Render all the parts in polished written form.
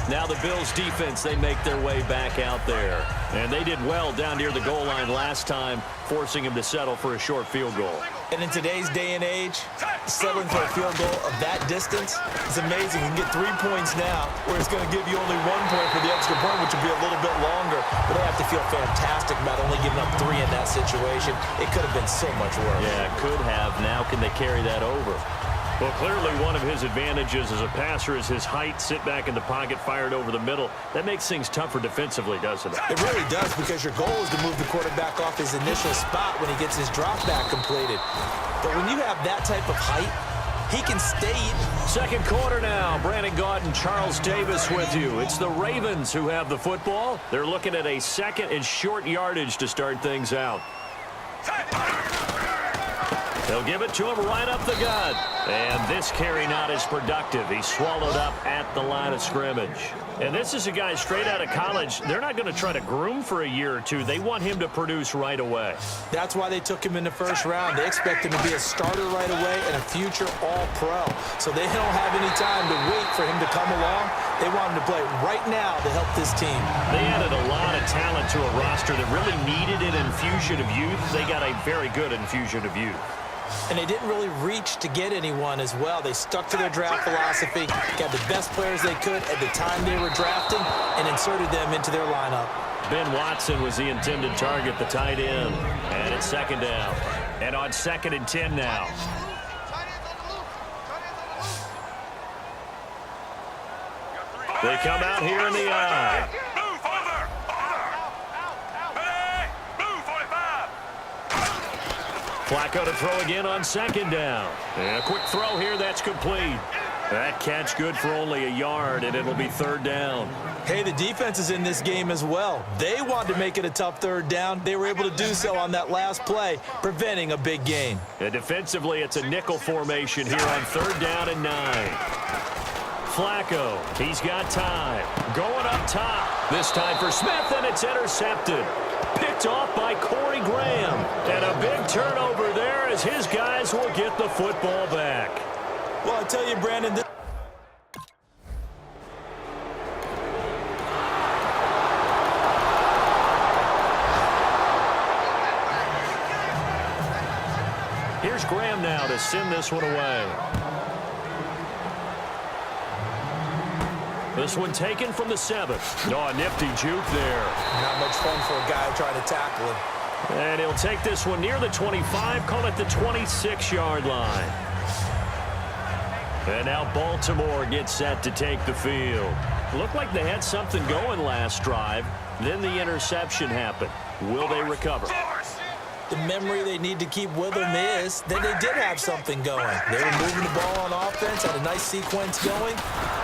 Now the Bills defense, they make their way back out there. And they did well down near the goal line last time, forcing him to settle for a short field goal. And in today's day and age, settling for a field goal of that distance is amazing. You can get 3 points now, where it's going to give you only 1 point for the extra point, which will be a little bit longer. But they have to feel fantastic about only giving up 3 in that situation. It could have been so much worse. Yeah, it could have. Now can they carry that over? Well, clearly one of his advantages as a passer is his height. Sit back in the pocket, fired over the middle. That makes things tougher defensively, doesn't it? It really does, because your goal is to move the quarterback off his initial spot when he gets his drop back completed. But when you have that type of height, he can stay. Second quarter now. Brandon Gaudin, Charles Davis with you. It's the Ravens who have the football. They're looking at a second and short yardage to start things out. They'll give it to him right up the gut. And this carry not as productive. He's swallowed up at the line of scrimmage. And this is a guy straight out of college. They're not going to try to groom for a year or two. They want him to produce right away. That's why they took him in the first round. They expect him to be a starter right away and a future all-pro. So they don't have any time to wait for him to come along. They want him to play right now to help this team. They added a lot of talent to a roster that really needed an infusion of youth. They got a very good infusion of youth. And they didn't really reach to get anyone as well. They stuck to their draft philosophy, got the best players they could at the time they were drafting, and inserted them into their lineup. Ben Watson was the intended target, the tight end. And it's second down. And on 2nd and 10 now. They come out here in the eye. Flacco to throw again on 2nd down. And a quick throw here, that's complete. That catch good for only a yard, and it'll be 3rd down. Hey, the defense is in this game as well. They wanted to make it a tough 3rd down. They were able to do so on that last play, preventing a big gain. And defensively, it's a nickel formation here on 3rd down and 9. Flacco, he's got time. Going up top. This time for Smith, and it's intercepted. Picked off by Corey Graham. And a big turnover there as his guys will get the football back. Well, I tell you, Brandon, here's Graham now to send this one away. This one taken from the 7th. Oh, a nifty juke there. not much fun for a guy trying to tackle him. And he'll take this one near the 25, call it the 26-yard line. And now Baltimore gets set to take the field. Looked like they had something going last drive. Then the interception happened. Will they recover? The memory they need to keep with them is that they did have something going. They were moving the ball on offense, had a nice sequence going.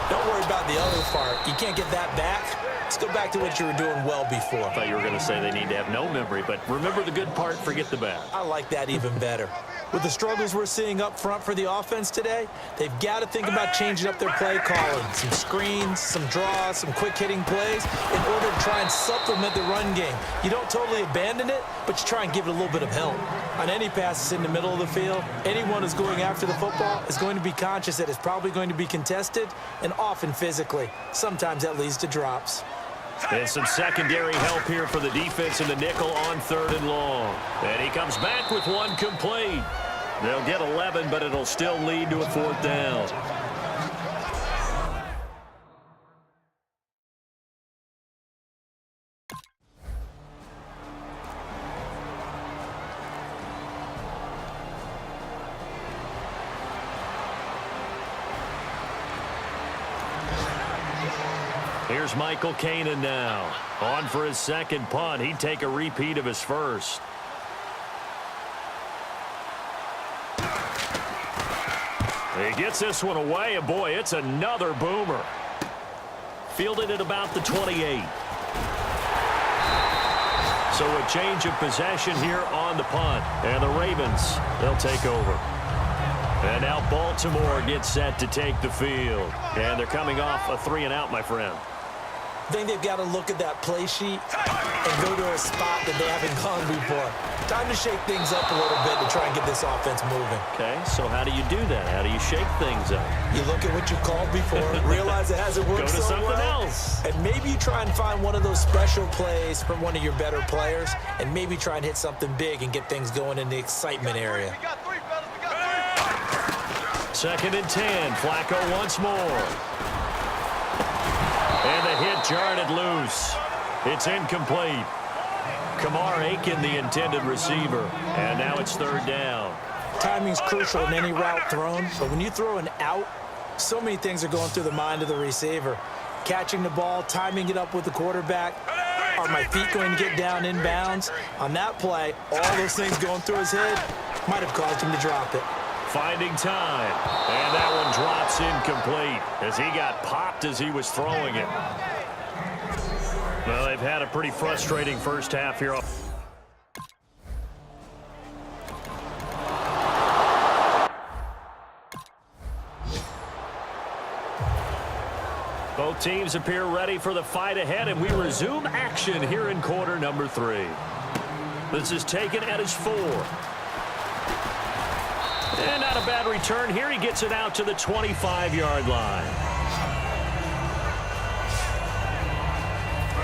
Don't worry about the other part. You can't get that back. Let's go back to what you were doing well before. I thought you were going to say they need to have no memory, but remember the good part, forget the bad. I like that even better. With the struggles we're seeing up front for the offense today, they've got to think about changing up their play calling. Some screens, some draws, some quick-hitting plays in order to try and supplement the run game. You don't totally abandon it, but you try and give it a little bit of help. On any passes in the middle of the field, anyone who's going after the football is going to be conscious that it's probably going to be contested and often physically. Sometimes that leads to drops. And some secondary help here for the defense in the nickel on 3rd and long. And he comes back with one complete. They'll get 11, but it'll still lead to a 4th down. Here's Michael Kanan now. On for his 2nd punt. He'd take a repeat of his first. He gets this one away, and boy, it's another boomer. Fielded at about the 28. So a change of possession here on the punt. And the Ravens, they'll take over. And now Baltimore gets set to take the field. And they're coming off a 3-and-out, my friend. I think they've got to look at that play sheet and go to a spot that they haven't gone before. Time to shake things up a little bit to try and get this offense moving. Okay, so how do you do that? How do you shake things up? You look at what you called before, realize realize it hasn't worked Go to so something well. else. And maybe you try and find one of those special plays from one of your better players, and maybe try and hit something big and get things going in the excitement area. We got three, fellas. We got three. 2nd and 10. Flacco once more. And the hit jarred it loose. It's incomplete. Kamar Aiken, the intended receiver. And now it's 3rd down. Timing's crucial in any route thrown, but when you throw an out, so many things are going through the mind of the receiver. Catching the ball, timing it up with the quarterback. Are my feet going to get down in bounds? On that play, all those things going through his head might have caused him to drop it. Finding time. And that one drops incomplete as he got popped as he was throwing it. Well, they've had a pretty frustrating first half here. Both teams appear ready for the fight ahead, and we resume action here in quarter number 3. This is taken at his 4. And not a bad return here. He gets it out to the 25-yard line.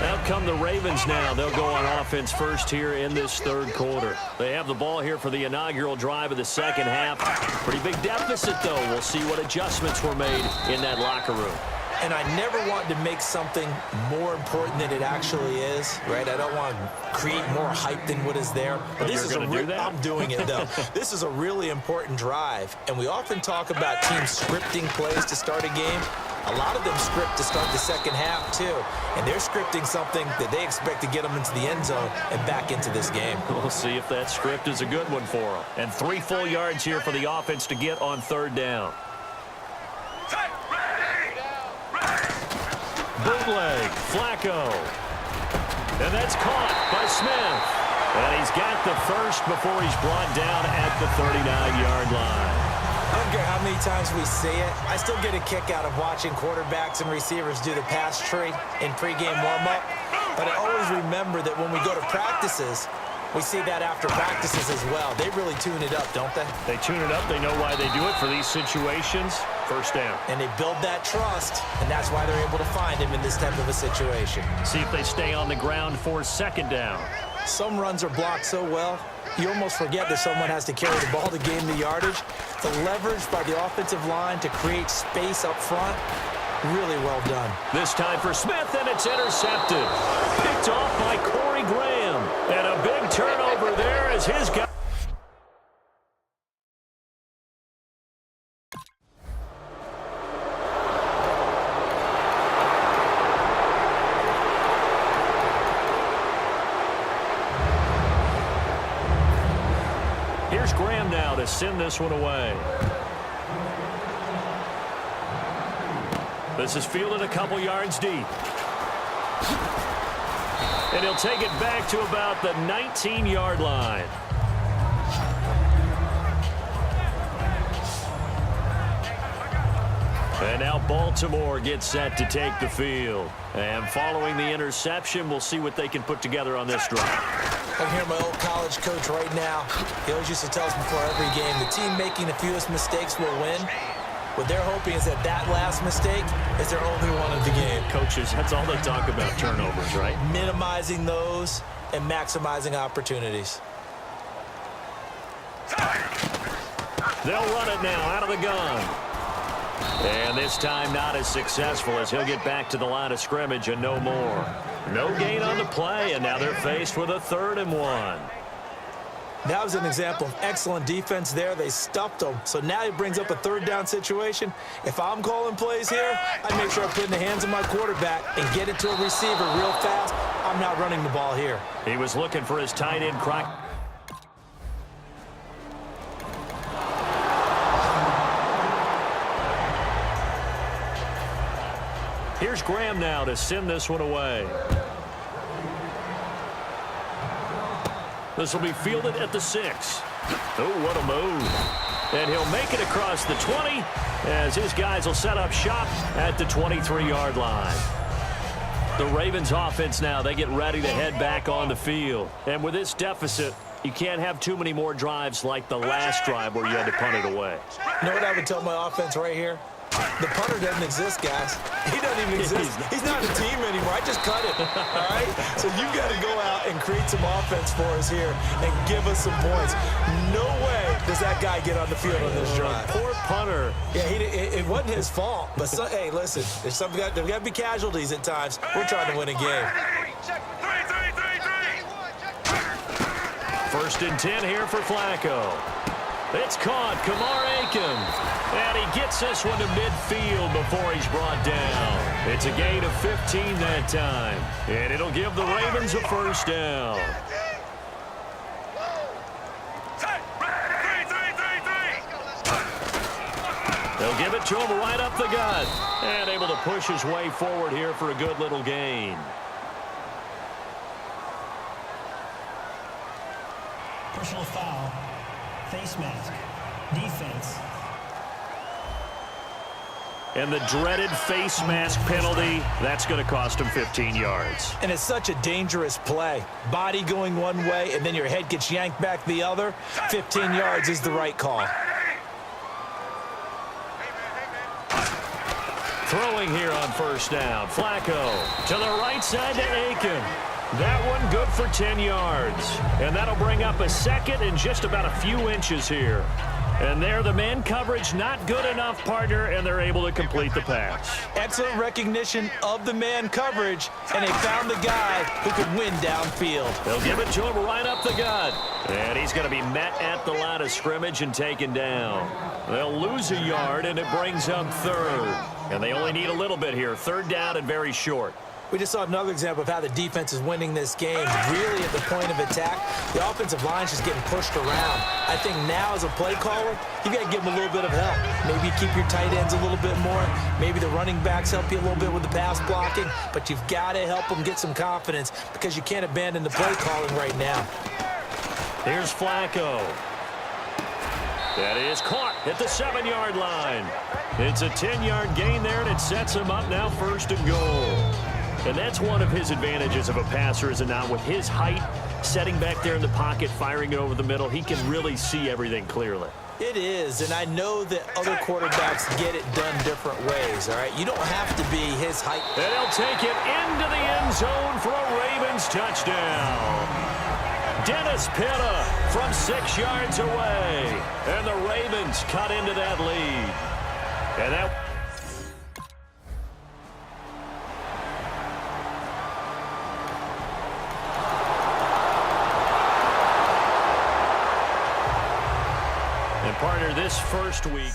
Out come the Ravens now. They'll go on offense first here in this 3rd quarter. They have the ball here for the inaugural drive of the second half. Pretty big deficit, though. We'll see what adjustments were made in that locker room. And I never want to make something more important than it actually is, right? I don't want to create more hype than what is there. But this is I'm doing it, though. This is a really important drive. And we often talk about teams scripting plays to start a game. A lot of them script to start the second half, too. And they're scripting something that they expect to get them into the end zone and back into this game. We'll see if that script is a good one for them. And 3 full yards here for the offense to get on 3rd down. Bootleg, Flacco. And that's caught by Smith. And he's got the first before he's brought down at the 39-yard line. I don't care how many times we see it. I still get a kick out of watching quarterbacks and receivers do the pass tree in pregame warm-up. But I always remember that when we go to practices, we see that after practices as well. They really tune it up, don't they? They tune it up. They know why they do it for these situations. 1st down. And they build that trust, and that's why they're able to find him in this type of a situation. See if they stay on the ground for 2nd down. Some runs are blocked so well, you almost forget that someone has to carry the ball to gain the yardage. The leverage by the offensive line to create space up front, really well done. This time for Smith, and it's intercepted. Picked off by Corey Graham. And a big turnover there as his guy. Here's Graham now to send this one away. This is fielded a couple yards deep. And he'll take it back to about the 19-yard line. And now Baltimore gets set to take the field. And following the interception, we'll see what they can put together on this drive. I can hear my old college coach right now. He always used to tell us before every game, the team making the fewest mistakes will win. What they're hoping is that that last mistake is their only one of the game. Coaches, that's all they talk about, turnovers, right? Minimizing those and maximizing opportunities. They'll run it now out of the gun. And this time not as successful as he'll get back to the line of scrimmage and no more. No gain on the play, and now they're faced with a 3rd and 1. That was an example of excellent defense there. They stuffed them. So now it brings up a 3rd down situation. If I'm calling plays here, I make sure I put it in the hands of my quarterback and get it to a receiver real fast. I'm not running the ball here. He was looking for his tight end, Croc. Here's Graham now to send this one away. This will be fielded at the 6. Oh, what a move. And he'll make it across the 20 as his guys will set up shop at the 23-yard line. The Ravens offense now, they get ready to head back on the field. And with this deficit, you can't have too many more drives like the last drive where you had to punt it away. You know what I would tell my offense right here? The punter doesn't exist, guys. He doesn't even exist. He's not a team anymore. I just cut him, all right? So you've got to go out and create some offense for us here and give us some points. No way does that guy get on the field on this drive. Poor punter. Yeah, it wasn't his fault. But, hey, listen, there's got to be casualties at times. We're trying to win a game. First and 10 here for Flacco. It's caught. Kamar Aiken. And he gets this one to midfield before he's brought down. It's a gain of 15 that time. And it'll give the Ravens a first down. They'll give it to him right up the gut. And able to push his way forward here for a good little gain. Personal foul, face mask, defense. And the dreaded face mask penalty, that's going to cost him 15 yards. And it's such a dangerous play. Body going one way, and then your head gets yanked back the other. 15 yards is the right call. Throwing here on first down. Flacco to the right side to Aiken. That one good for 10 yards. And that'll bring up a second and just about a few inches here. And there, the man coverage not good enough, partner, and they're able to complete the pass. Excellent recognition of the man coverage, and they found the guy who could win downfield. They'll give it to him right up the gut. And he's going to be met at the line of scrimmage and taken down. They'll lose a yard, and it brings up third. And they only need a little bit here. Third down and very short. We just saw another example of how the defense is winning this game. Really at the point of attack, the offensive line's just getting pushed around. I think now as a play caller, you got to give them a little bit of help. Maybe keep your tight ends a little bit more. Maybe the running backs help you a little bit with the pass blocking. But you've got to help them get some confidence because you can't abandon the play calling right now. Here's Flacco. That is caught at the 7-yard line. It's a 10-yard gain there, and it sets him up now first and goal. And that's one of his advantages of a passer, is it not? With his height, setting back there in the pocket, firing it over the middle, he can really see everything clearly. It is, and I know that other quarterbacks get it done different ways, all right? You don't have to be his height. And he'll take it into the end zone for a Ravens touchdown. Dennis Pitta from 6 yards away. And the Ravens cut into that lead. And that... And partner, this first week,